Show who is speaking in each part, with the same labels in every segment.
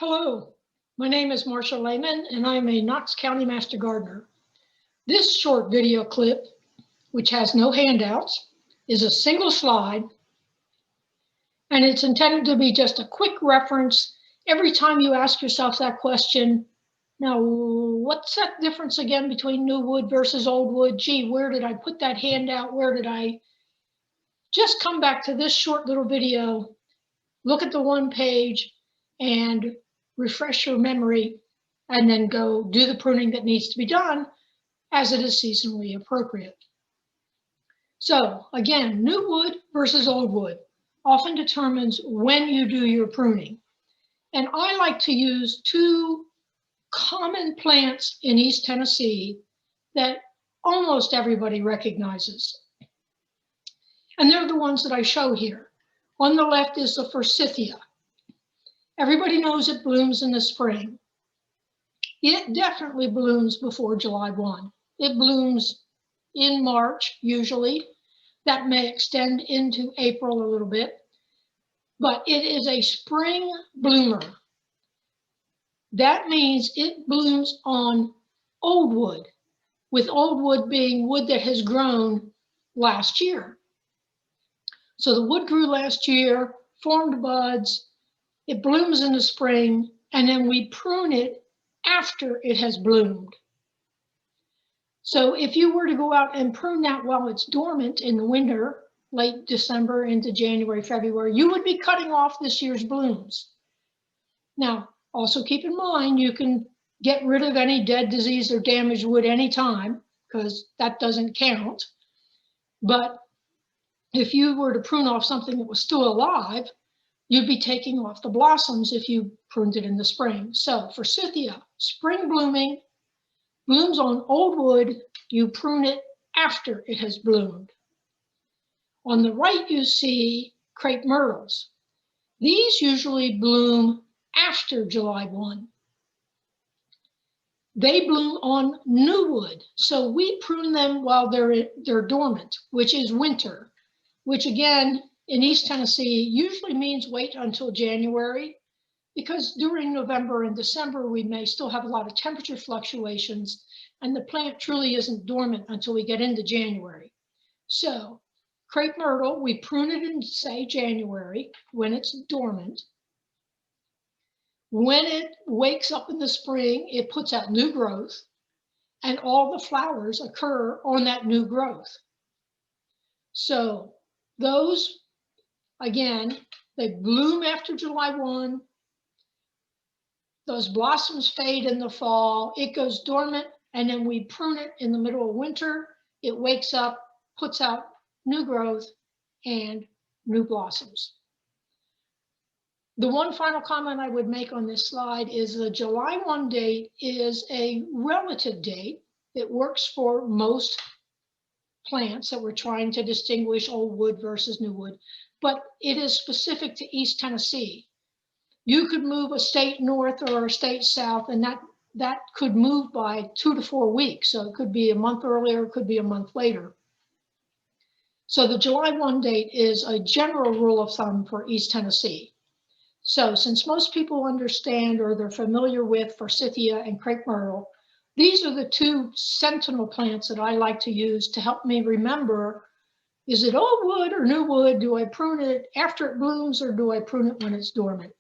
Speaker 1: Hello, my name is Marcia Lehman and I'm a Knox County Master Gardener. This short video clip, which has no handouts, is a single slide and it's intended to be just a quick reference every time you ask yourself that question. Now, what's that difference again between new wood versus old wood? Gee, where did I put that handout? Where did I? Just come back to this short little video, look at the one page and refresh your memory, and then go do the pruning that needs to be done as it is seasonally appropriate. So again, new wood versus old wood often determines when you do your pruning. And I like to use two common plants in East Tennessee that almost everybody recognizes. And they're the ones that I show here. On the left is the forsythia. Everybody knows it blooms in the spring. It definitely blooms before July 1. It blooms in March, usually. That may extend into April a little bit, but it is a spring bloomer. That means it blooms on old wood, with old wood being wood that has grown last year. So the wood grew last year, formed buds, it blooms in the spring, and then we prune it after it has bloomed. So if you were to go out and prune that while it's dormant in the winter, late December into January, February, you would be cutting off this year's blooms. Now, also keep in mind, you can get rid of any dead, diseased, or damaged wood anytime, because that doesn't count. But if you were to prune off something that was still alive, you'd be taking off the blossoms if you pruned it in the spring. So forsythia, spring blooming, blooms on old wood, you prune it after it has bloomed. On the right, you see crepe myrtles. These usually bloom after July 1. They bloom on new wood, so we prune them while they're dormant, which is winter, which again, in East Tennessee usually means wait until January, because during November and December, we may still have a lot of temperature fluctuations and the plant truly isn't dormant until we get into January. So crepe myrtle, we prune it in, say, January when it's dormant. When it wakes up in the spring, it puts out new growth and all the flowers occur on that new growth. So those, again, they bloom after July 1. Those blossoms fade in the fall. It goes dormant, and then we prune it in the middle of winter. It wakes up, puts out new growth and new blossoms. The one final comment I would make on this slide is the July 1 date is a relative date. It works for most plants that we're trying to distinguish old wood versus new wood, but it is specific to East Tennessee. You could move a state north or a state south, and that could move by 2 to 4 weeks. So it could be a month earlier, it could be a month later. So the July 1 date is a general rule of thumb for East Tennessee. So since most people understand or they're familiar with forsythia and crepe myrtle, these are the two sentinel plants that I like to use to help me remember, is it old wood or new wood? Do I prune it after it blooms or do I prune it when it's dormant?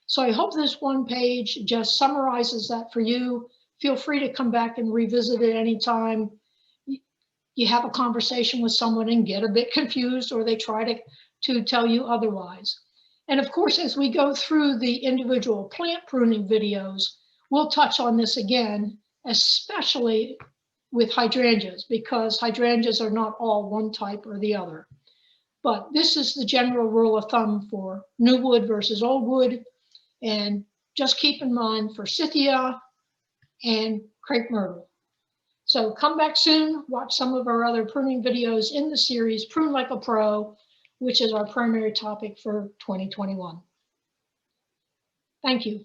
Speaker 1: So I hope this one page just summarizes that for you. Feel free to come back and revisit it anytime you have a conversation with someone and get a bit confused or they try to tell you otherwise. And of course, as we go through the individual plant pruning videos, we'll touch on this again, especially with hydrangeas, because hydrangeas are not all one type or the other. But this is the general rule of thumb for new wood versus old wood. And just keep in mind forsythia and crepe myrtle. So come back soon, watch some of our other pruning videos in the series, Prune Like a Pro, which is our primary topic for 2021. Thank you.